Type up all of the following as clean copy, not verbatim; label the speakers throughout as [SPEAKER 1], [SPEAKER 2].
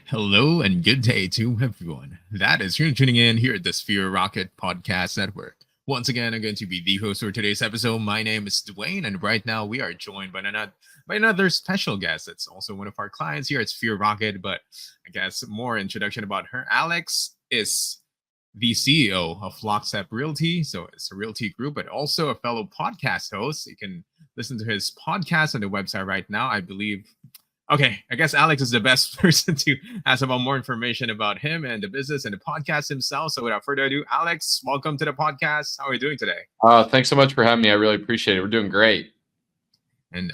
[SPEAKER 1] Hello and good day to everyone. That is you're tuning in here at the Sphere Rocket Podcast Network. Once again, I'm going to be the host for today's episode. My name is Dwayne, and right now we are joined by another special guest. It's also one of our clients here at Sphere Rocket, but I guess more introduction about her. Alex is the CEO of Lockstep Realty. So it's a realty group, but also a fellow podcast host. You can listen to his podcast on the website right now. I believe. Okay, I guess Alex is the best person to ask about more information about him and the business and the podcast himself. So without further ado, Alex, welcome to the podcast. How are you doing today?
[SPEAKER 2] Thanks so much for having me. I really appreciate it. We're doing great.
[SPEAKER 1] And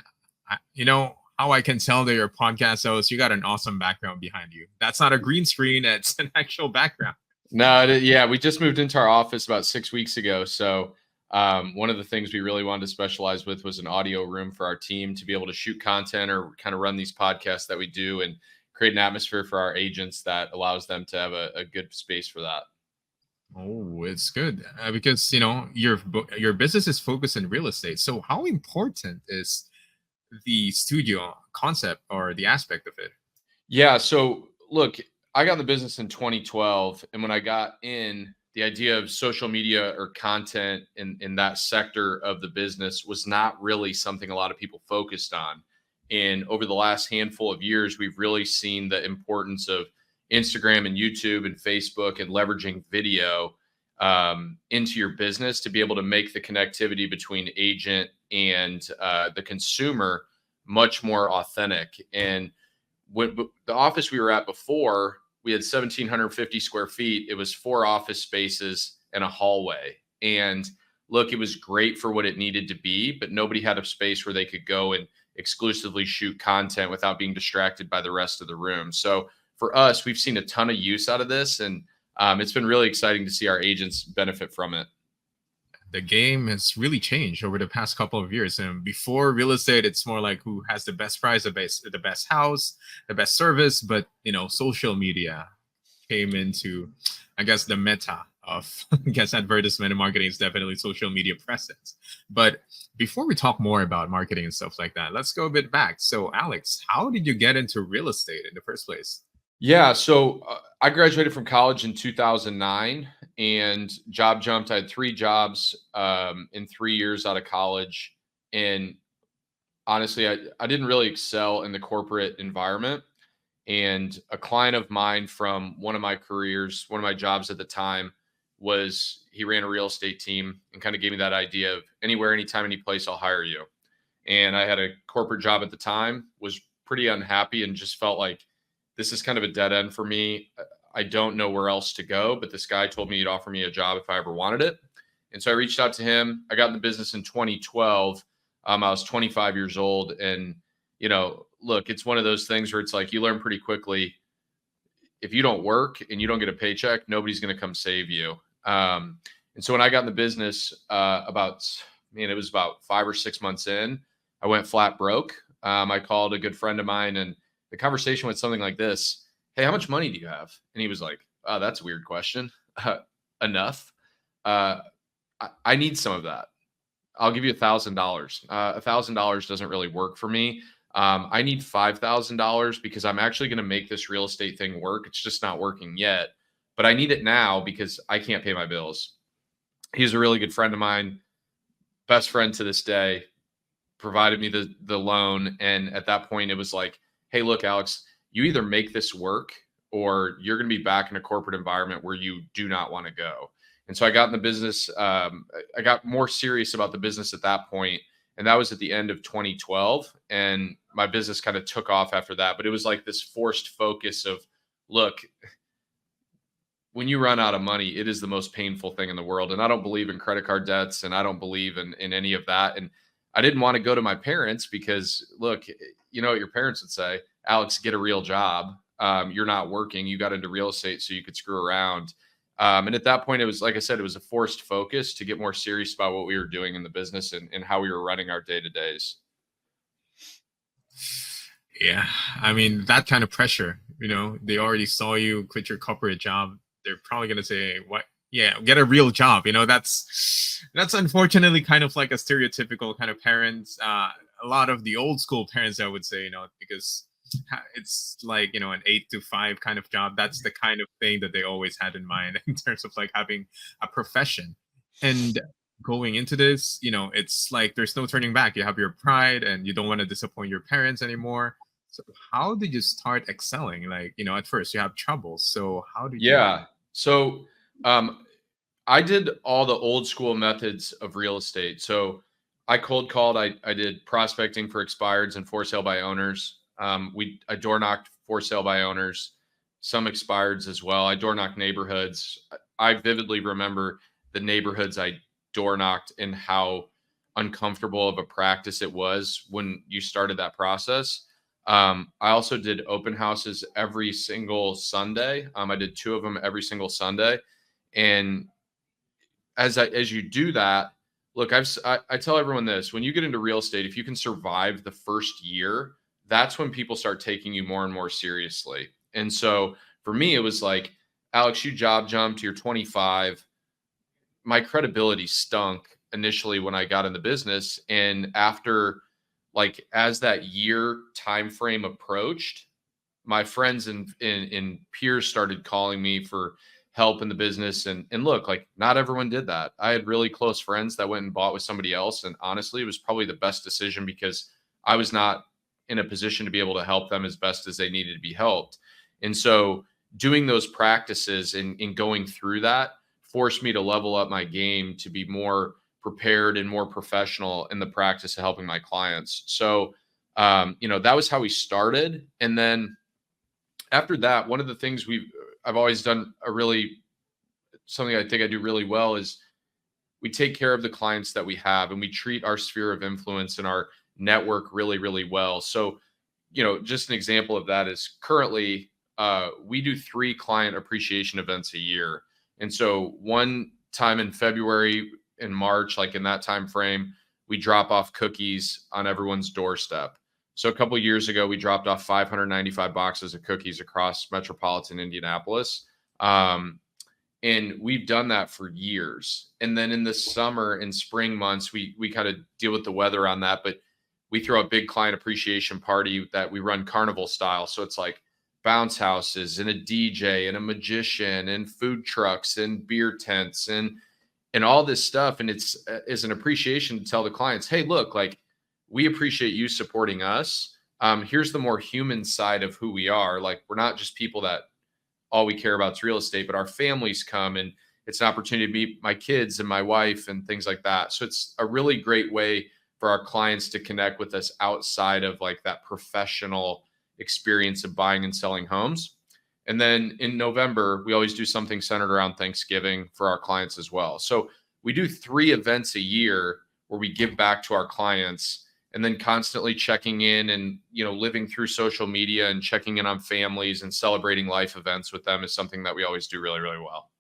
[SPEAKER 1] you know how I can tell that you're a podcast host, you got an awesome background behind you. That's not a green screen, it's an actual background.
[SPEAKER 2] No, yeah, we just moved into our office about 6 weeks ago. So one of the things we really wanted to specialize with was an audio room for our team to be able to shoot content or kind of run these podcasts that we do and create an atmosphere for our agents that allows them to have a good space for that.
[SPEAKER 1] Oh, it's good because your business is focused in real estate. So how important is the studio concept or the aspect of it?
[SPEAKER 2] Yeah. So look, I got in the business in 2012. And when I got in, the idea of social media or content in that sector of the business was not really something a lot of people focused on. And over the last handful of years, we've really seen the importance of Instagram and YouTube and Facebook and leveraging video into your business to be able to make the connectivity between agent and the consumer much more authentic. And when the office we were at before, we had 1,750 square feet. It was 4 office spaces and a hallway. And look, it was great for what it needed to be, but nobody had a space where they could go and exclusively shoot content without being distracted by the rest of the room. So for us, we've seen a ton of use out of this, and it's been really exciting to see our agents benefit from it.
[SPEAKER 1] The game has really changed over the past couple of years. And before real estate, it's more like who has the best price, the best house, the best service. But social media came into, I guess, the meta of I guess advertisement and marketing is definitely social media presence. But before we talk more about marketing and stuff like that, let's go a bit back. So, Alex, how did you get into real estate in the first place?
[SPEAKER 2] Yeah, so I graduated from college in 2009 and job jumped. I had 3 jobs in 3 years out of college. And honestly, I didn't really excel in the corporate environment. And a client of mine from one of my careers, one of my jobs at the time, was he ran a real estate team and kind of gave me that idea of anywhere, anytime, any place, I'll hire you. And I had a corporate job at the time, was pretty unhappy, and just felt like this is kind of a dead end for me. I don't know where else to go, but this guy told me he'd offer me a job if I ever wanted it. And so I reached out to him. I got in the business in 2012. I was 25 years old. And, look, it's one of those things where it's like you learn pretty quickly. If you don't work and you don't get a paycheck, nobody's going to come save you. And so when I got in the business, it was about 5 or 6 months in, I went flat broke. I called a good friend of mine, and the conversation went something like this: "Hey, how much money do you have?" And he was like, "Oh, that's a weird question." Enough. I need some of that. I'll give you $1,000. $1,000 doesn't really work for me. I need $5,000 because I'm actually going to make this real estate thing work. It's just not working yet, but I need it now because I can't pay my bills. He's a really good friend of mine, best friend to this day, provided me the loan. And at that point, it was like, hey, look, Alex, you either make this work or you're going to be back in a corporate environment where you do not want to go. And so I got in the business. I got more serious about the business at that point, and that was at the end of 2012. And my business kind of took off after that. But it was like this forced focus of, look, when you run out of money, it is the most painful thing in the world. And I don't believe in credit card debts, and I don't believe in any of that. And I didn't want to go to my parents because, look, you know what your parents would say: Alex, get a real job. You're not working. You got into real estate so you could screw around. And at that point, it was, like I said, it was a forced focus to get more serious about what we were doing in the business and how we were running our day-to-days.
[SPEAKER 1] Yeah, I mean that kind of pressure. They already saw you quit your corporate job. They're probably gonna say, "What? Yeah, get a real job." That's unfortunately kind of like a stereotypical kind of parents. A lot of the old school parents, I would say, because it's like, an 8 to 5 kind of job. That's the kind of thing that they always had in mind in terms of like having a profession. And going into this, it's like there's no turning back. You have your pride and you don't want to disappoint your parents anymore. So how did you start excelling? Like, at first you have troubles. So how did you?
[SPEAKER 2] Yeah. So um, I did all the old school methods of real estate. So I cold called. I did prospecting for expireds and for sale by owners. I door knocked for sale by owners, some expireds as well. I door knocked neighborhoods. I vividly remember the neighborhoods I door knocked and how uncomfortable of a practice it was when you started that process. I also did open houses every single Sunday. I did two of them every single Sunday, and as you do that, look, I tell everyone this: when you get into real estate, if you can survive the first year, that's when people start taking you more and more seriously. And so for me, it was like, Alex, you job jumped, you're 25. My credibility stunk initially when I got in the business, and after, like, as that year time frame approached, my friends and peers started calling me for help in the business. And look, like, not everyone did that. I had really close friends that went and bought with somebody else, and honestly, it was probably the best decision because I was not in a position to be able to help them as best as they needed to be helped. And so doing those practices and going through that forced me to level up my game to be more prepared and more professional in the practice of helping my clients. So that was how we started. And then after that, one of the things I've always done something I think I do really well is we take care of the clients that we have, and we treat our sphere of influence and our network really, really well. So, just an example of that is currently we do 3 client appreciation events a year. And so one time in February and March, like in that time frame, we drop off cookies on everyone's doorstep. So a couple of years ago, we dropped off 595 boxes of cookies across metropolitan Indianapolis. And we've done that for years. And then in the summer and spring months, we kind of deal with the weather on that, but we throw a big client appreciation party that we run carnival style. So it's like bounce houses and a DJ and a magician and food trucks and beer tents and all this stuff. And it's is an appreciation to tell the clients, hey, look, like, we appreciate you supporting us. Here's the more human side of who we are. Like, we're not just people that all we care about is real estate, but our families come, and it's an opportunity to meet my kids and my wife and things like that. So it's a really great way for our clients to connect with us outside of like that professional experience of buying and selling homes. And then in November, we always do something centered around Thanksgiving for our clients as well. So we do 3 events a year where we give back to our clients, and then constantly checking in and, living through social media and checking in on families and celebrating life events with them is something that we always do really, really well.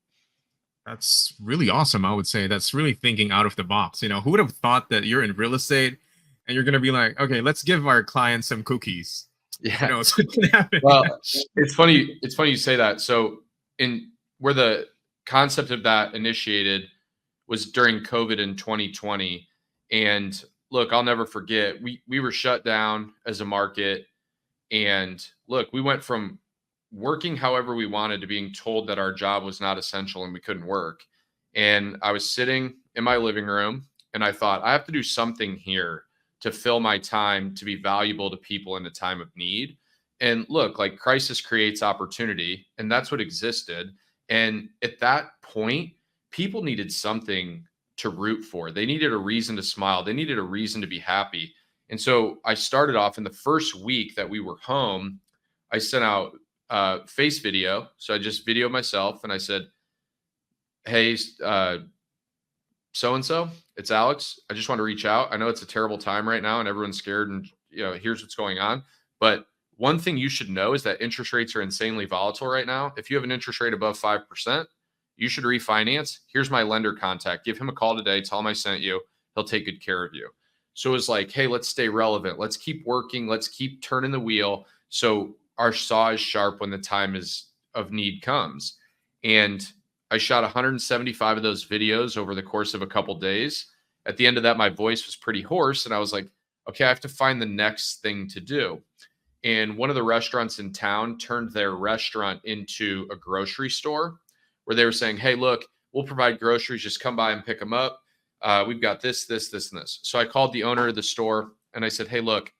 [SPEAKER 1] That's really awesome. I would say that's really thinking out of the box. Who would have thought that you're in real estate and you're going to be like, okay, let's give our clients some cookies.
[SPEAKER 2] Yeah.
[SPEAKER 1] So it can happen.
[SPEAKER 2] Well, it's funny. It's funny you say that. So where the concept of that initiated was during COVID in 2020. And look, I'll never forget, we were shut down as a market. And look, we went from working however we wanted to being told that our job was not essential and we couldn't work. And I was sitting in my living room and I thought, I have to do something here to fill my time to be valuable to people in a time of need. And look, like, crisis creates opportunity, and that's what existed. And at that point, people needed something to root for. They needed a reason to smile. They needed a reason to be happy. And so I started off in the first week that we were home. I sent out face video. So I just videoed myself and I said, hey, so-and-so, it's Alex. I just want to reach out. I know it's a terrible time right now and everyone's scared, and here's what's going on. But one thing you should know is that interest rates are insanely volatile right now. If you have an interest rate above 5%, you should refinance. Here's my lender contact. Give him a call today. Tell him I sent you. He'll take good care of you. So it was like, hey, let's stay relevant. Let's keep working. Let's keep turning the wheel so our saw is sharp when the time of need comes. And I shot 175 of those videos over the course of a couple days. At the end of that, my voice was pretty hoarse, and I was like, okay, I have to find the next thing to do. and one of the restaurants in town turned their restaurant into a grocery store where they were saying, hey, look, we'll provide groceries. Just come by and pick them up. We've got this, this, this, and this. So I called the owner of the store and I said, hey, look,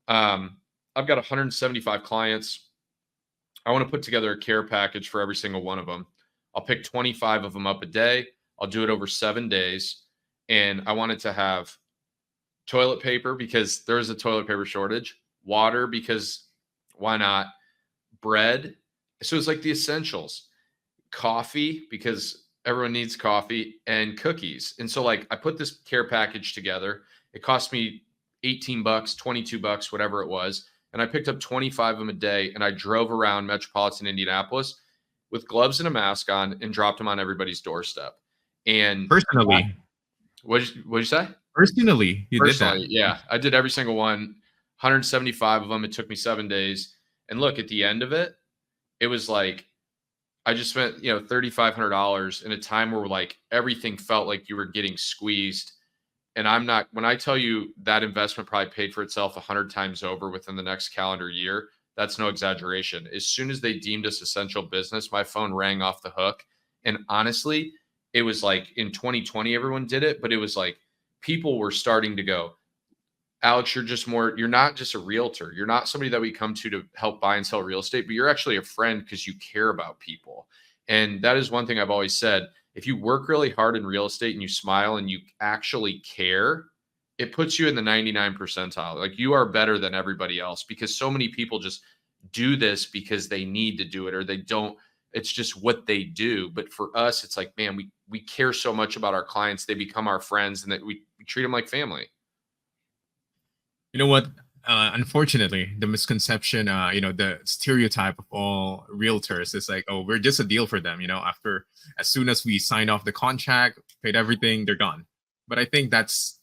[SPEAKER 2] I've got 175 clients. I want to put together a care package for every single one of them. I'll pick 25 of them up a day. I'll do it over 7 days. And I wanted to have toilet paper because there is a toilet paper shortage, water because why not, bread. So it's like the essentials, coffee because everyone needs coffee, and cookies. And so like I put this care package together. It cost me $18, $22, whatever it was. And I picked up 25 of them a day and I drove around metropolitan Indianapolis with gloves and a mask on and dropped them on everybody's doorstep. And
[SPEAKER 1] Personally,
[SPEAKER 2] what'd you say?
[SPEAKER 1] Personally, you did that.
[SPEAKER 2] Yeah, I did every single one, 175 of them. It took me 7 days. And look, at the end of it, it was like I just spent, $3,500 in a time where like everything felt like you were getting squeezed. And when I tell you that investment probably paid for itself 100 times over within the next calendar year, that's no exaggeration. As soon as they deemed us essential business, my phone rang off the hook. And honestly, it was like in 2020, everyone did it, but it was like people were starting to go, Alex, you're not just a realtor. You're not somebody that we come to help buy and sell real estate, but you're actually a friend because you care about people. And that is one thing I've always said. If you work really hard in real estate and you smile and you actually care, it puts you in the 99 percentile. Like you are better than everybody else because so many people just do this because they need to do it or they don't. It's just what they do. But for us, it's like, man, we care so much about our clients. They become our friends and that we treat them like family.
[SPEAKER 1] You know what? Unfortunately, the misconception, the stereotype of all realtors is like, oh, we're just a deal for them. As soon as we sign off the contract, paid everything, they're gone. But I think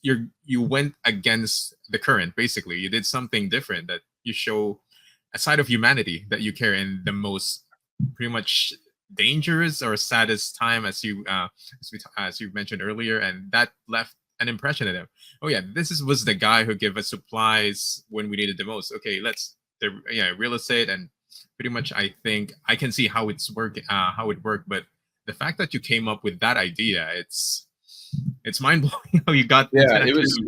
[SPEAKER 1] you went against the current. Basically, you did something different that you show a side of humanity that you care in the most pretty much dangerous or saddest time, as you mentioned earlier, and that left an impression of them. Oh yeah, was the guy who gave us supplies when we needed the most. Okay, real estate, and pretty much I think I can see how it worked. But the fact that you came up with that idea, it's mind blowing how you got.
[SPEAKER 2] Yeah, it was.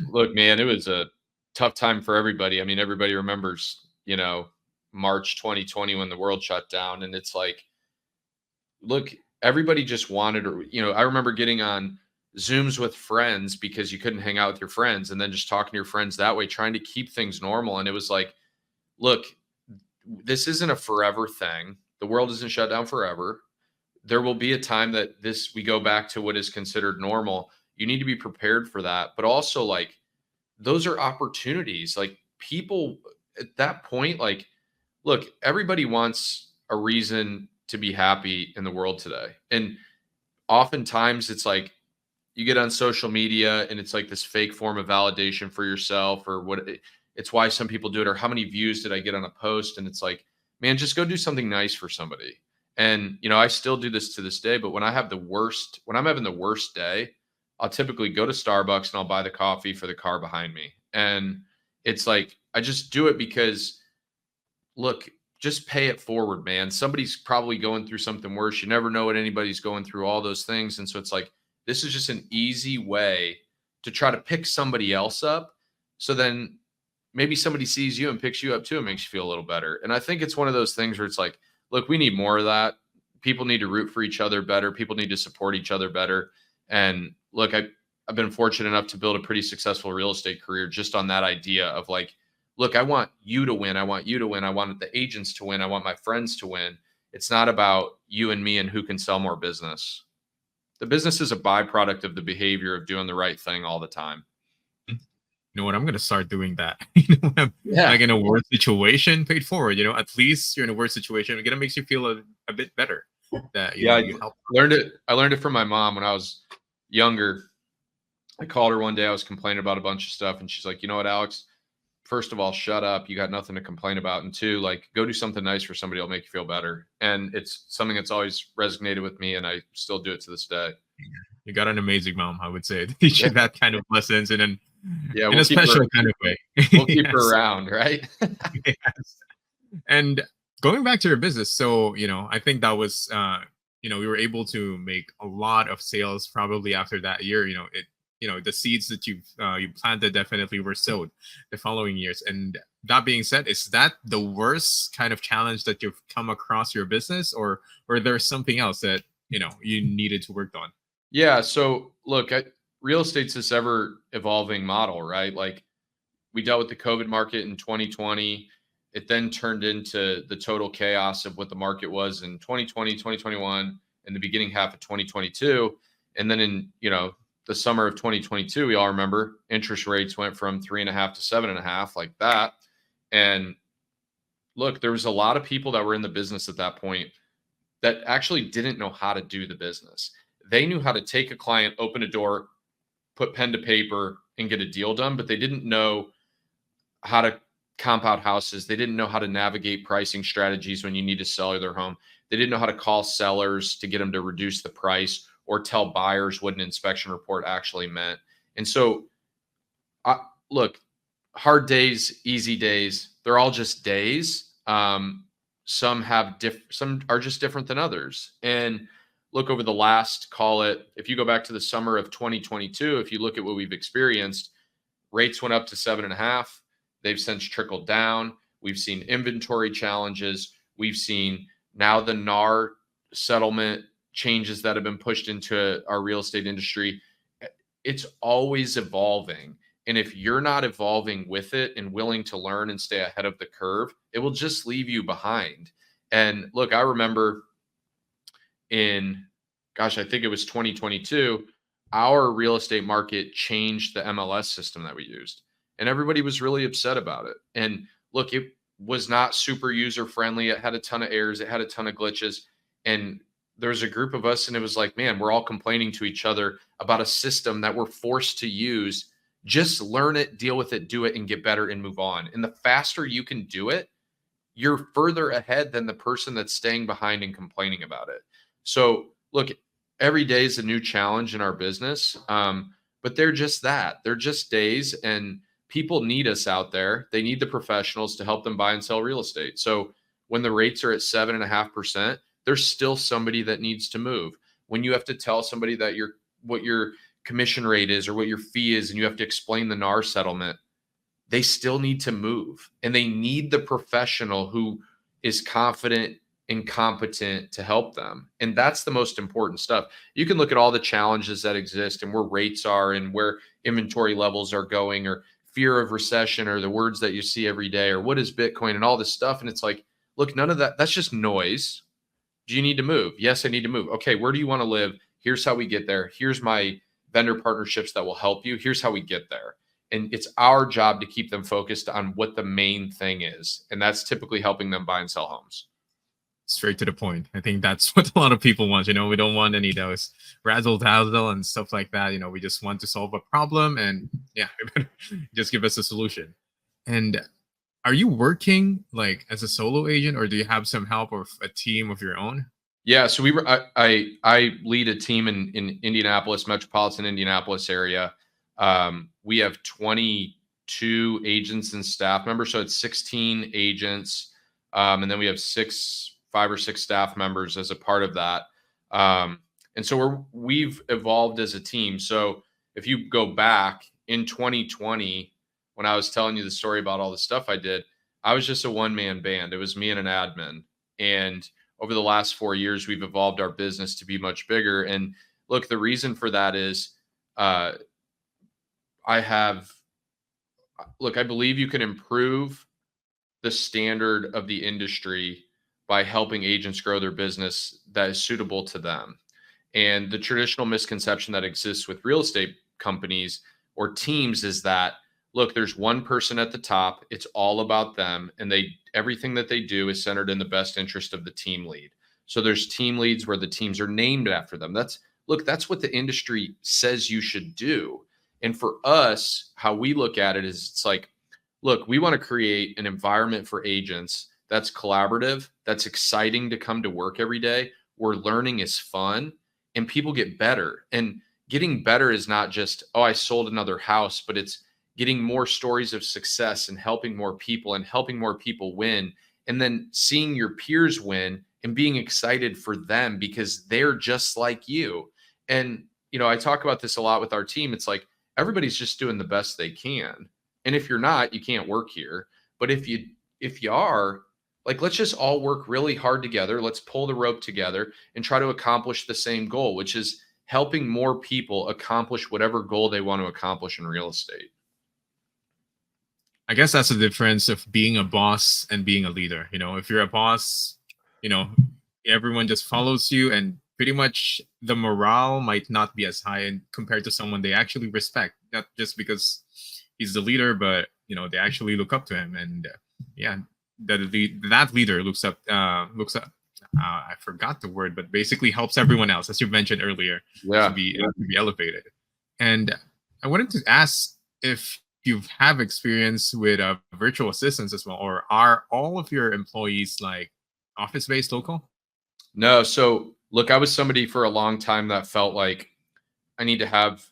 [SPEAKER 2] Look, man, it was a tough time for everybody. I mean, everybody remembers, March 2020 when the world shut down, and it's like, look, everybody just wanted, I remember getting on Zooms with friends because you couldn't hang out with your friends and then just talking to your friends that way, trying to keep things normal. And it was like, look, this isn't a forever thing. The world isn't shut down forever. There will be a time that we go back to what is considered normal. You need to be prepared for that. But also like, those are opportunities. Like people at that point, like, look, everybody wants a reason to be happy in the world today. And oftentimes it's like, you get on social media and it's like this fake form of validation for yourself or it's why some people do it or how many views did I get on a post? And it's like, man, just go do something nice for somebody. And, I still do this to this day, but when I'm having the worst day, I'll typically go to Starbucks and I'll buy the coffee for the car behind me. And it's like, I just do it because look, just pay it forward, man. Somebody's probably going through something worse. You never know what anybody's going through, all those things. And so it's like, this is just an easy way to try to pick somebody else up. So then maybe somebody sees you and picks you up too. It makes you feel a little better. And I think it's one of those things where it's like, look, we need more of that. People need to root for each other better. People need to support each other better. And look, I've been fortunate enough to build a pretty successful real estate career just on that idea of like, look, I want you to win. I want you to win. I want the agents to win. I want my friends to win. It's not about you and me and who can sell more business. The business is a byproduct of the behavior of doing the right thing all the time.
[SPEAKER 1] You know what? I'm going to start doing that.
[SPEAKER 2] Yeah.
[SPEAKER 1] Like in a worse situation, paid forward. At least you're in a worse situation. It makes you feel a bit better. That you help.
[SPEAKER 2] I learned it from my mom when I was younger. I called her one day. I was complaining about a bunch of stuff, and she's like, "You know what, Alex? First of all, shut up. You got nothing to complain about. And two, like, go do something nice for somebody. It'll make you feel better." And it's something that's always resonated with me, and I still do it to this day.
[SPEAKER 1] You got an amazing mom, I would say. Teach you that kind of lessons, and then
[SPEAKER 2] Yeah,
[SPEAKER 1] In a special kind of way.
[SPEAKER 2] we'll keep her
[SPEAKER 1] Yes.
[SPEAKER 2] around, right?
[SPEAKER 1] Yes. And going back to your business, so I think that was we were able to make a lot of sales probably after that year. The seeds that you planted definitely were sowed the following years. And that being said, is that the worst kind of challenge that you've come across your business, or there's something else that you needed to work on?
[SPEAKER 2] Yeah. So look, real estate's this ever evolving model, right? Like we dealt with the COVID market in 2020. It then turned into the total chaos of what the market was in 2020, 2021, and the beginning half of 2022. And then in, the summer of 2022, we all remember interest rates went from 3.5 to 7.5, like that. And look, there was a lot of people that were in the business at that point that actually didn't know how to do the business. They knew how to take a client, open a door, put pen to paper, and get a deal done, but they didn't know how to comp out houses. They didn't know how to navigate pricing strategies when you need to sell their home. They didn't know how to call sellers to get them to reduce the price or tell buyers what an inspection report actually meant. And so, I, look, hard days, easy days, they're all just days. Some are just different than others. And look, over the last, call it, if you go back to the summer of 2022, if you look at what we've experienced, rates went up to 7.5. They've since trickled down. We've seen inventory challenges. We've seen now the NAR settlement changes that have been pushed into our real estate industry. It's always evolving. And if you're not evolving with it and willing to learn and stay ahead of the curve, it will just leave you behind. And look, I remember I think it was 2022, our real estate market changed the MLS system that we used. And everybody was really upset about it. And look, it was not super user friendly. It had a ton of errors, it had a ton of glitches. And there was a group of us, and it was like, man, we're all complaining to each other about a system that we're forced to use. Just learn it, deal with it, do it, and get better and move on. And the faster you can do it, you're further ahead than the person that's staying behind and complaining about it. So, look, every day is a new challenge in our business, but they're just that. They're just days, and people need us out there. They need the professionals to help them buy and sell real estate. So, when the rates are at 7.5%, there's still somebody that needs to move. When you have to tell somebody that what your commission rate is or what your fee is, and you have to explain the NAR settlement, they still need to move, and they need the professional who is confident and competent to help them. And that's the most important stuff. You can look at all the challenges that exist and where rates are and where inventory levels are going, or fear of recession, or the words that you see every day, or what is Bitcoin and all this stuff. And it's like, look, none of that's just noise. Do you need to move? Yes, I need to move. Okay, where do you want to live? Here's how we get there. Here's my vendor partnerships that will help you. Here's how we get there. And it's our job to keep them focused on what the main thing is. And that's typically helping them buy and sell homes.
[SPEAKER 1] Straight to the point. I think that's what a lot of people want. We don't want any of those razzle dazzle and stuff like that. We just want to solve a problem, and yeah, just give us a solution. And are you working like as a solo agent, or do you have some help or a team of your own?
[SPEAKER 2] Yeah, so I lead a team in Indianapolis, metropolitan Indianapolis area. We have 22 agents and staff members, so it's 16 agents, and then we have 5 or 6 staff members as a part of that. And so we've evolved as a team. So if you go back in 2020, when I was telling you the story about all the stuff I did, I was just a one-man band. It was me and an admin. And over the last 4 years, we've evolved our business to be much bigger. And look, the reason for that is I believe you can improve the standard of the industry by helping agents grow their business that is suitable to them. And the traditional misconception that exists with real estate companies or teams is that, look, there's one person at the top, it's all about them, and everything that they do is centered in the best interest of the team lead. So there's team leads where the teams are named after them. That's what the industry says you should do. And for us, how we look at it is, it's like, look, we want to create an environment for agents that's collaborative, that's exciting to come to work every day, where learning is fun and people get better. And getting better is not just, oh, I sold another house, but it's getting more stories of success and helping more people win, and then seeing your peers win and being excited for them because they're just like you. And, I talk about this a lot with our team. It's like everybody's just doing the best they can. And if you're not, you can't work here. But if you are, like, let's just all work really hard together. Let's pull the rope together and try to accomplish the same goal, which is helping more people accomplish whatever goal they want to accomplish in real estate.
[SPEAKER 1] I guess that's the difference of being a boss and being a leader. If you're a boss, you know, everyone just follows you, and pretty much the morale might not be as high compared to someone they actually respect, not just because he's the leader, but they actually look up to him. And yeah, that leader looks up. I forgot the word, but basically helps everyone else, as you mentioned earlier,
[SPEAKER 2] Yeah.
[SPEAKER 1] to be elevated. And I wanted to ask if you have experience with virtual assistants as well, or are all of your employees like office-based local?
[SPEAKER 2] No. So look, I was somebody for a long time that felt like I need to have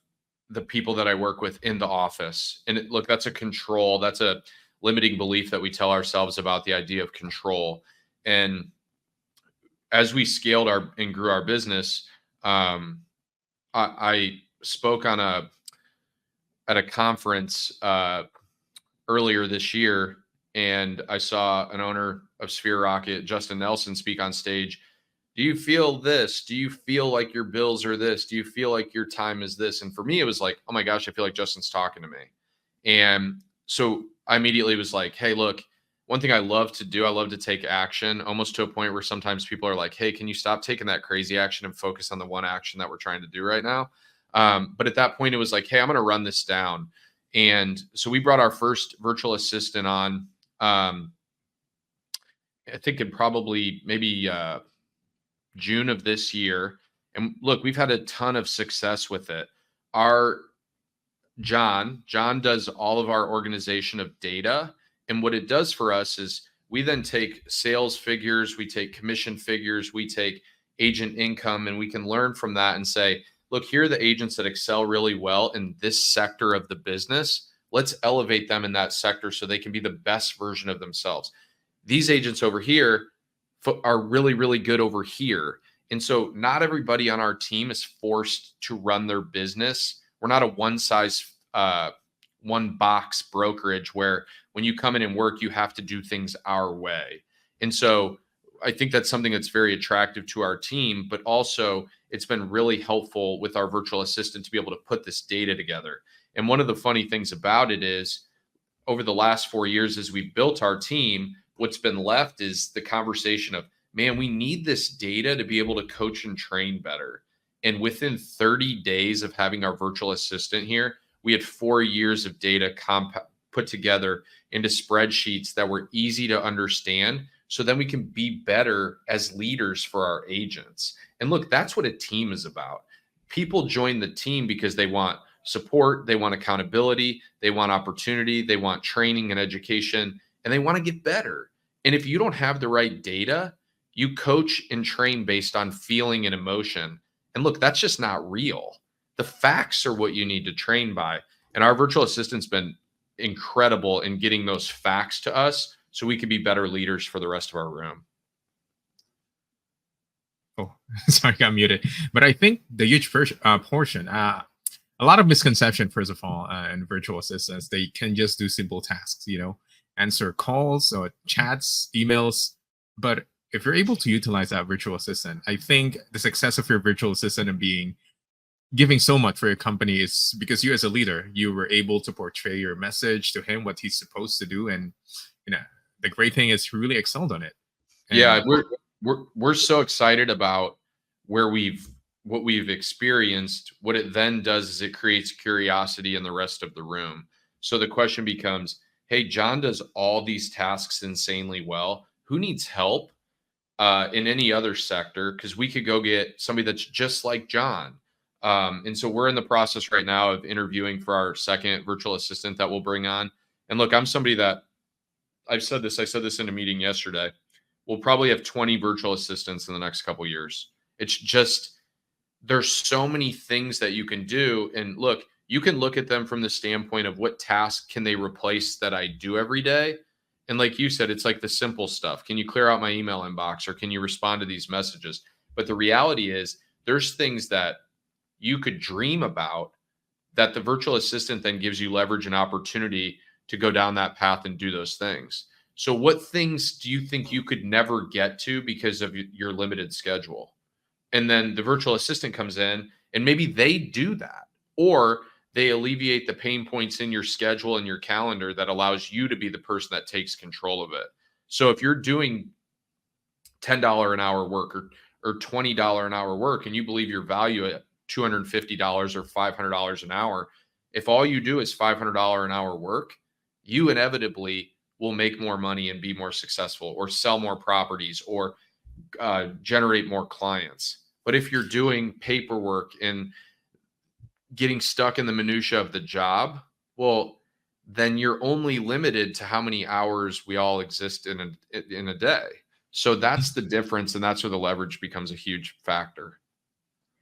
[SPEAKER 2] the people that I work with in the office. And look, that's a control. That's a limiting belief that we tell ourselves about the idea of control. And as we scaled and grew our business, I spoke at a conference earlier this year, and I saw an owner of Sphere Rocket, Justin Nelson, speak on stage. Do you feel this? Do you feel like your bills are this? Do you feel like your time is this? And for me, it was like, oh my gosh, I feel like Justin's talking to me. And so I immediately was like, hey, look, one thing I love to do, I love to take action, almost to a point where sometimes people are like, hey, can you stop taking that crazy action and focus on the one action that we're trying to do right now? But at that point, it was like, hey, I'm going to run this down. And so we brought our first virtual assistant on, I think in probably maybe June of this year. And look, we've had a ton of success with it. Our John does all of our organization of data. And what it does for us is we then take sales figures, we take commission figures, we take agent income, and we can learn from that and say, look, here are the agents that excel really well in this sector of the business. Let's elevate them in that sector so they can be the best version of themselves. These agents over here are really, really good over here. And so not everybody on our team is forced to run their business. We're not a one box brokerage where when you come in and work, you have to do things our way. And so I think that's something that's very attractive to our team, but also it's been really helpful with our virtual assistant to be able to put this data together. And one of the funny things about it is over the last 4 years, as we built our team, what's been left is the conversation of, man, we need this data to be able to coach and train better. And within 30 days of having our virtual assistant here, we had 4 years of data put together into spreadsheets that were easy to understand. So then we can be better as leaders for our agents. And look, that's what a team is about. People join the team because they want support, they want accountability, they want opportunity, they want training and education, and they want to get better. And if you don't have the right data, you coach and train based on feeling and emotion. And look, that's just not real. The facts are what you need to train by. And our virtual assistant's been incredible in getting those facts to us so we can be better leaders for the rest of our room.
[SPEAKER 1] Oh, sorry, I got muted. But I think the huge portion, a lot of misconception, first of all, in virtual assistants, they can just do simple tasks, answer calls or chats, emails. But if you're able to utilize that virtual assistant, I think the success of your virtual assistant and giving so much for your company is because you, as a leader, you were able to portray your message to him, what he's supposed to do. And the great thing is he really excelled on it. And
[SPEAKER 2] yeah, we're so excited about what we've experienced. What it then does is it creates curiosity in the rest of the room. So the question becomes, hey, John does all these tasks insanely well. Who needs help in any other sector? Because we could go get somebody that's just like John. And so we're in the process right now of interviewing for our second virtual assistant that we'll bring on. And look, I'm somebody that I said this in a meeting yesterday. We'll probably have 20 virtual assistants in the next couple of years. It's just, there's so many things that you can do. And look, you can look at them from the standpoint of what task can they replace that I do every day. And like you said, it's like the simple stuff. Can you clear out my email inbox, or can you respond to these messages? But the reality is there's things that you could dream about that the virtual assistant then gives you leverage and opportunity to go down that path and do those things. So what things do you think you could never get to because of your limited schedule? And then the virtual assistant comes in and maybe they do that, or they alleviate the pain points in your schedule and your calendar that allows you to be the person that takes control of it. So if you're doing $10 an hour work, or $20 an hour work, and you believe your value at $250 or $500 an hour, if all you do is $500 an hour work, you inevitably will make more money and be more successful, or sell more properties, or generate more clients. But if you're doing paperwork and getting stuck in the minutia of the job, well, then you're only limited to how many hours we all exist in a day. So that's the difference, and that's where the leverage becomes a huge factor.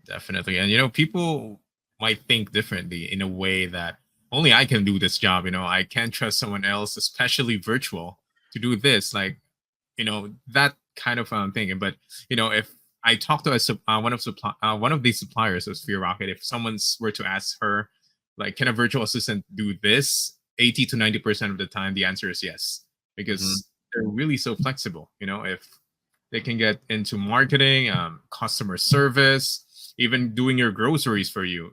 [SPEAKER 1] Definitely. And, people might think differently in a way that only I can do this job. I can't trust someone else, especially virtual, to do this. Like, that kind of thinking. But, if I talk to one of these suppliers of Sphere Rocket, if someone were to ask her, like, can a virtual assistant do this? 80 to 90% of the time, the answer is yes, because they're really so flexible. If they can get into marketing, customer service, even doing your groceries for you,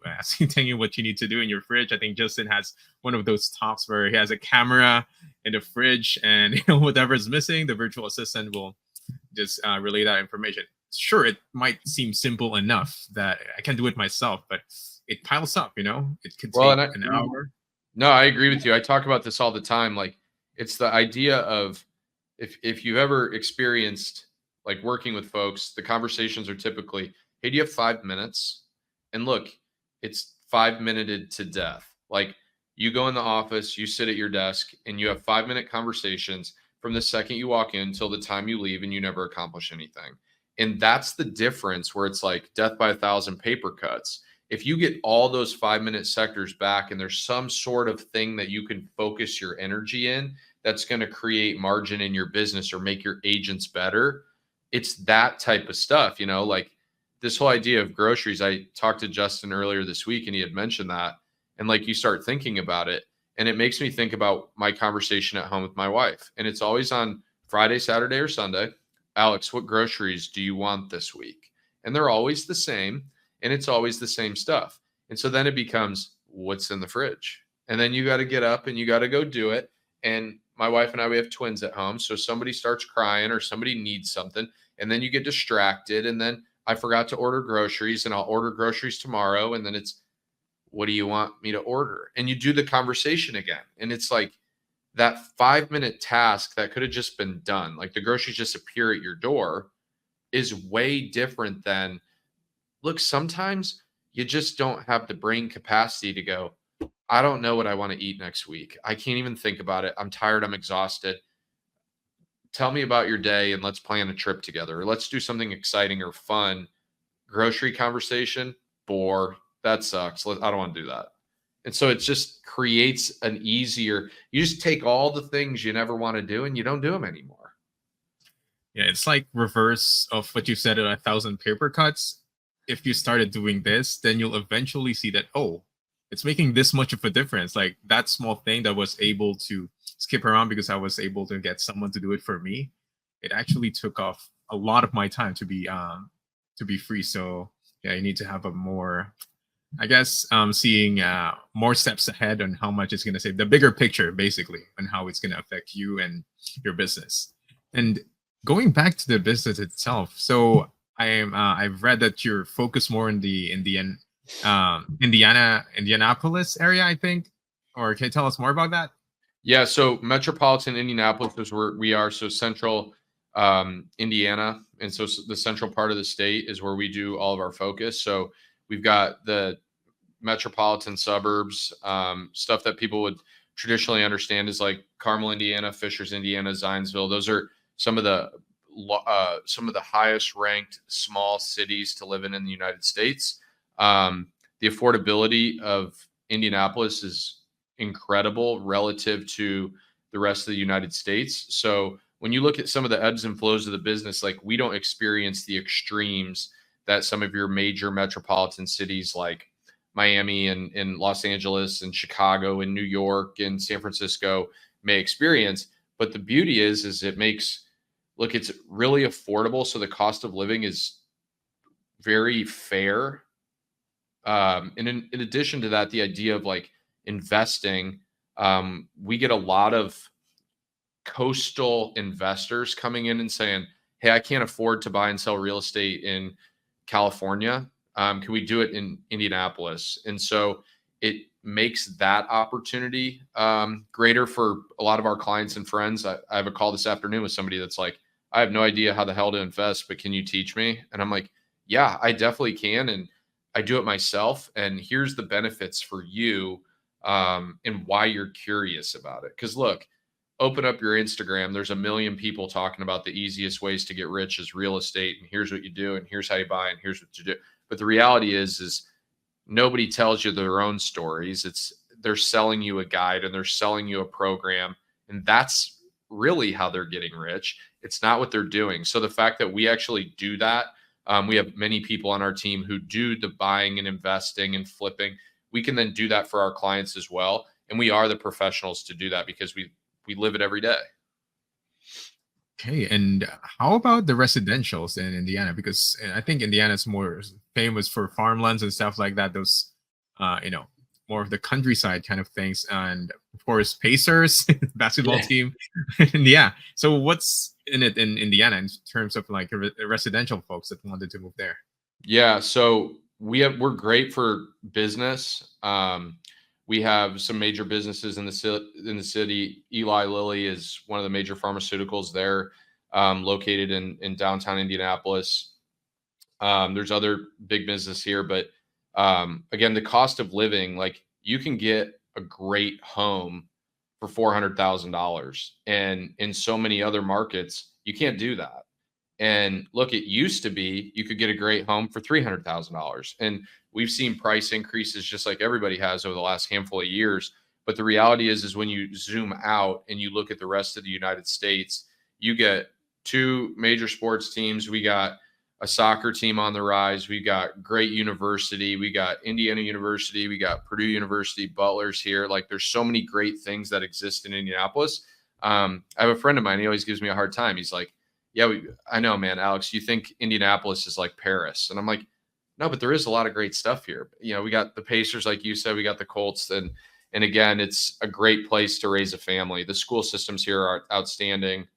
[SPEAKER 1] telling you what you need to do in your fridge. I think Justin has one of those talks where he has a camera in the fridge, and whatever's missing, the virtual assistant will just relay that information. Sure, it might seem simple enough that I can do it myself, but it piles up. It could take an hour.
[SPEAKER 2] No, I agree with you. I talk about this all the time. Like, it's the idea of, if you've ever experienced like working with folks, the conversations are typically, hey, do you have 5 minutes? And look, it's 5 minuted to death. Like, you go in the office, you sit at your desk, and you have 5 minute conversations from the second you walk in till the time you leave, and you never accomplish anything. And that's the difference, where it's like death by 1,000 paper cuts. If you get all those 5 minute sectors back, and there's some sort of thing that you can focus your energy in that's going to create margin in your business or make your agents better, it's that type of stuff. Like this whole idea of groceries. I talked to Justin earlier this week, and he had mentioned that. And like, you start thinking about it, and it makes me think about my conversation at home with my wife. And it's always on Friday, Saturday, or Sunday. Alex, what groceries do you want this week? And they're always the same. And it's always the same stuff. And so then it becomes, what's in the fridge? And then you got to get up and you got to go do it. And my wife and I, we have twins at home. So somebody starts crying or somebody needs something, and then you get distracted. And then I forgot to order groceries, and I'll order groceries tomorrow. And then it's, what do you want me to order? And you do the conversation again. And it's like that 5 minute task that could have just been done, like the groceries just appear at your door, is way different than, look, sometimes you just don't have the brain capacity to go, I don't know what I want to eat next week. I can't even think about it. I'm tired. I'm exhausted. Tell me about your day, and let's plan a trip together. Or let's do something exciting or fun. Grocery conversation, bore. That sucks. I don't want to do that. And so it just creates an easier, you just take all the things you never want to do and you don't do them anymore.
[SPEAKER 1] Yeah, it's like reverse of what you said, 1,000 paper cuts. If you started doing this, then you'll eventually see that, oh, it's making this much of a difference. Like that small thing that was able to skip around because I was able to get someone to do it for me, it actually took off a lot of my time to be free. So yeah, you need to have a more, I guess, seeing more steps ahead on how much it's going to save, the bigger picture, basically, on how it's going to affect you and your business. And going back to the business itself, so I've read that you're focused more in the Indianapolis area, I think. Or can you tell us more about that?
[SPEAKER 2] Yeah, so metropolitan Indianapolis is where we are. So central Indiana, and so the central part of the state is where we do all of our focus. So we've got the metropolitan suburbs, stuff that people would traditionally understand is like Carmel, Indiana, Fishers, Indiana, Zionsville. Those are some of the highest ranked small cities to live in the United States. The affordability of Indianapolis is incredible relative to the rest of the United States. So when you look at some of the ebbs and flows of the business, like we don't experience the extremes that some of your major metropolitan cities like Miami and Los Angeles and Chicago and New York and San Francisco may experience. But the beauty is it makes look, it's really affordable. So the cost of living is very fair. And in addition to that, the idea of like investing, we get a lot of coastal investors coming in and saying, "Hey, I can't afford to buy and sell real estate in California. Can we do it in Indianapolis?" And so it makes that opportunity greater for a lot of our clients and friends. I have a call this afternoon with somebody that's like, "I have no idea how the hell to invest, but can you teach me?" And I'm like, "Yeah, I definitely can, and I do it myself. And here's the benefits for you, and why you're curious about it." Because look, open up your Instagram. There's a million people talking about the easiest ways to get rich is real estate. And here's what you do. And here's how you buy. And here's what you do. But the reality is nobody tells you their own stories. They're selling you a guide and they're selling you a program. And that's really how they're getting rich. It's not what they're doing. So the fact that we actually do that, we have many people on our team who do the buying and investing and flipping. We can then do that for our clients as well. And we are the professionals to do that because we live it every day.
[SPEAKER 1] Okay, and how about the residentials in Indiana? Because I think Indiana's more famous for farmlands and stuff like that. Those, more of the countryside kind of things, and of course Pacers basketball
[SPEAKER 2] Yeah.
[SPEAKER 1] team. And yeah, so what's in it in Indiana in terms of like residential folks that wanted to move there?
[SPEAKER 2] Yeah, so we're great for business. We have some major businesses in the city. Eli Lilly is one of the major pharmaceuticals there, located in downtown Indianapolis. There's other big business here, but again, the cost of living, like you can get a great home for $400,000, and in so many other markets, you can't do that. And look, it used to be you could get a great home for $300,000. And we've seen price increases just like everybody has over the last handful of years. But the reality is when you zoom out and you look at the rest of the United States, you get two major sports teams. We got a soccer team on the rise. We got great university. We got Indiana University. We got Purdue University, Butler's here. Like there's so many great things that exist in Indianapolis. I have a friend of mine. He always gives me a hard time. He's like, "Yeah, I know, man, Alex, you think Indianapolis is like Paris." And I'm like, "No, but there is a lot of great stuff here. We got the Pacers, like you said, we got the Colts, and again, it's a great place to raise a family. The school systems here are outstanding.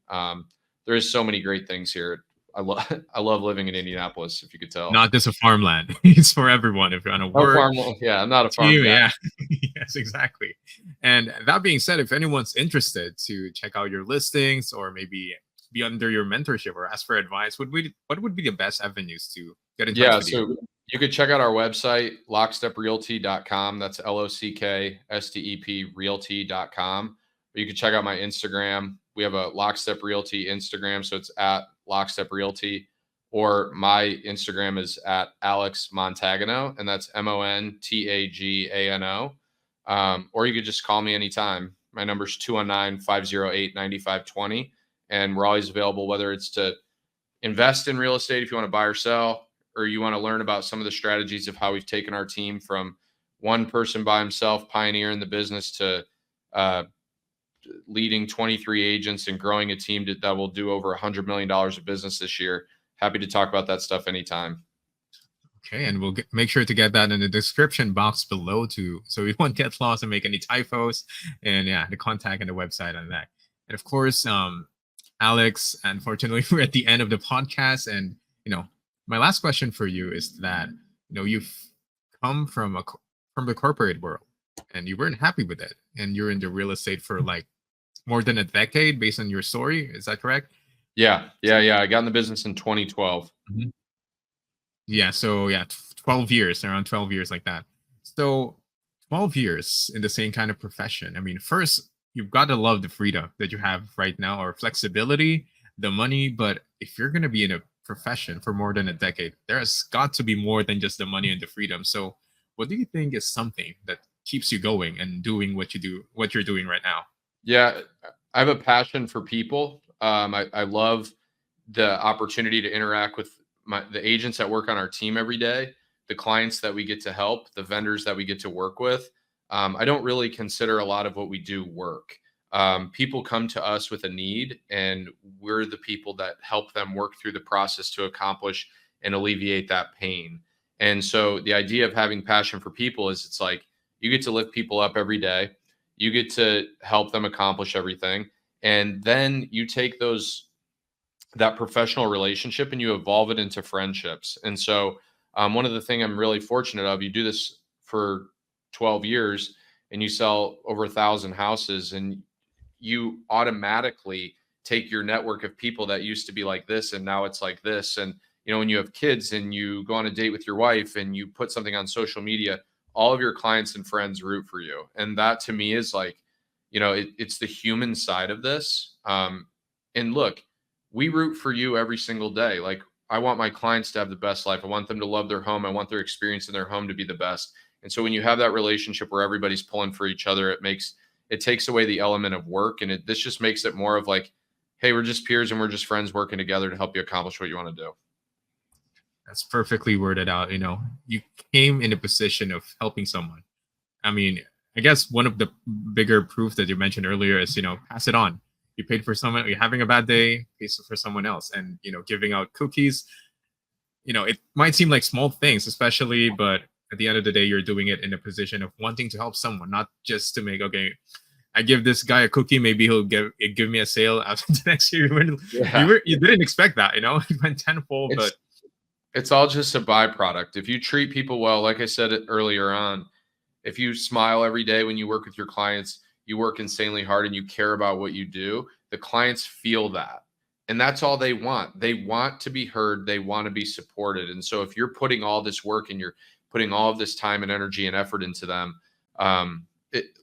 [SPEAKER 2] There is so many great things here. I love I love living in Indianapolis, if you could tell."
[SPEAKER 1] Not just a farmland; it's for everyone. If you want to
[SPEAKER 2] No
[SPEAKER 1] work,
[SPEAKER 2] farm, yeah, I'm not a farm
[SPEAKER 1] team,
[SPEAKER 2] guy.
[SPEAKER 1] yeah, yes, exactly. And that being said, if anyone's interested to check out your listings or maybe be under your mentorship or ask for advice, what would be the best avenues to get in touch
[SPEAKER 2] Yeah,
[SPEAKER 1] with you?
[SPEAKER 2] so you could check out our website, locksteprealty.com. That's LOCKSTEP realty.com. Or you can check out my Instagram. We have a Lockstep Realty Instagram, so it's at Lockstep Realty. Or my Instagram is at Alex Montagano, and that's Montagano. Or you could just call me anytime. My number's 219-508-9520. And we're always available, whether it's to invest in real estate if you want to buy or sell, or you want to learn about some of the strategies of how we've taken our team from one person by himself pioneering the business to uh, leading 23 agents and growing a team that will do over $100 million of business this year. Happy to talk about that stuff anytime.
[SPEAKER 1] Okay, and we'll make sure to get that in the description box below too, so we won't get lost and make any typos. And yeah, the contact and the website on that. And of course, Alex, unfortunately, we're at the end of the podcast, and my last question for you is that you've come from from the corporate world, and you weren't happy with it, and you're into real estate for like more than a decade, based on your story. Is that correct?
[SPEAKER 2] Yeah. I got in the business in 2012.
[SPEAKER 1] Mhm. Yeah. So yeah, 12 years, around 12 years like that. So 12 years in the same kind of profession. I mean, first, you've got to love the freedom that you have right now, or flexibility, the money. But if you're going to be in a profession for more than a decade, there has got to be more than just the money and the freedom. So what do you think is something that keeps you going and doing what you're doing right now?
[SPEAKER 2] Yeah, I have a passion for people. I love the opportunity to interact with the agents that work on our team every day, the clients that we get to help, the vendors that we get to work with. I don't really consider a lot of what we do work. People come to us with a need, and we're the people that help them work through the process to accomplish and alleviate that pain. And so the idea of having passion for people is it's like you get to lift people up every day. You get to help them accomplish everything. And then you take that professional relationship and you evolve it into friendships. And so one of the things I'm really fortunate of, you do this for 12 years and you sell over 1,000 houses, and you automatically take your network of people that used to be like this and now it's like this. And when you have kids and you go on a date with your wife and you put something on social media, all of your clients and friends root for you. And that to me is like, it's the human side of this. And look, we root for you every single day. Like, I want my clients to have the best life. I want them to love their home. I want their experience in their home to be the best. And so when you have that relationship where everybody's pulling for each other, it takes away the element of work. And this just makes it more of like, hey, we're just peers and we're just friends working together to help you accomplish what you want to do.
[SPEAKER 1] That's perfectly worded out. You came in a position of helping someone. I mean, I guess one of the bigger proof that you mentioned earlier is, pass it on. You paid for someone, you're having a bad day, pay for someone else. And, giving out cookies, it might seem like small things, especially, but at the end of the day, you're doing it in a position of wanting to help someone, not just to make, okay, I give this guy a cookie, maybe he'll give me a sale after the next year. You didn't expect that, it went tenfold, but
[SPEAKER 2] it's all just a byproduct. If you treat people well, like I said earlier on, if you smile every day when you work with your clients, you work insanely hard and you care about what you do, the clients feel that. And that's all they want. They want to be heard. They want to be supported. And so if you're putting all this work and you're putting all of this time and energy and effort into them,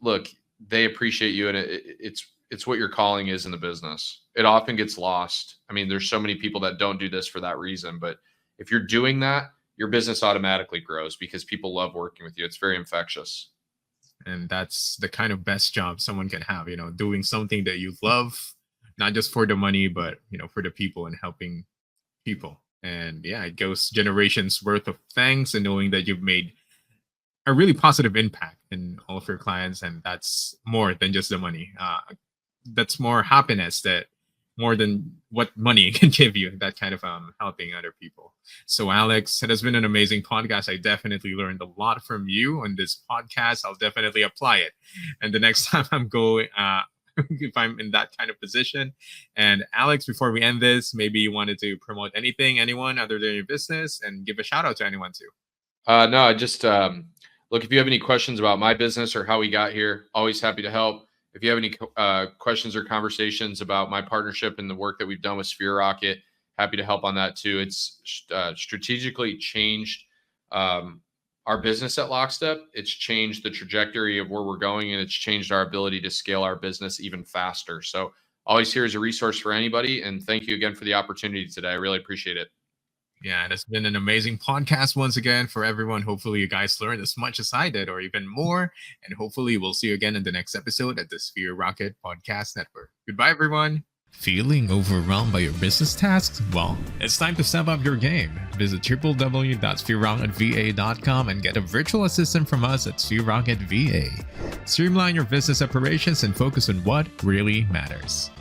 [SPEAKER 2] look, they appreciate you. And it's what your calling is in the business. It often gets lost. I mean, there's so many people that don't do this for that reason, but if you're doing that, your business automatically grows because people love working with you. It's very infectious.
[SPEAKER 1] And that's the kind of best job someone can have, doing something that you love, not just for the money, but, for the people and helping people. And yeah, it goes generations worth of thanks and knowing that you've made a really positive impact in all of your clients. And that's more than just the money. That's more happiness more than what money can give you, that kind of helping other people. So Alex, it has been an amazing podcast. I definitely learned a lot from you on this podcast. I'll definitely apply it. And the next time I'm going, if I'm in that kind of position. And Alex, before we end this, maybe you wanted to promote anyone other than your business and give a shout out to anyone too.
[SPEAKER 2] No, I just, look, if you have any questions about my business or how we got here, always happy to help. If you have any questions or conversations about my partnership and the work that we've done with Sphere Rocket, happy to help on that too. It's strategically changed our business at Lockstep. It's changed the trajectory of where we're going, and it's changed our ability to scale our business even faster. So always here as a resource for anybody. And thank you again for the opportunity today. I really appreciate it.
[SPEAKER 1] Yeah, it has been an amazing podcast once again for everyone. Hopefully you guys learned as much as I did or even more. And hopefully we'll see you again in the next episode at the Sphere Rocket Podcast Network. Goodbye, everyone. Feeling overwhelmed by your business tasks? Well, it's time to step up your game. Visit www.spherocketva.com and get a virtual assistant from us at Sphere Rocket VA. Streamline your business operations and focus on what really matters.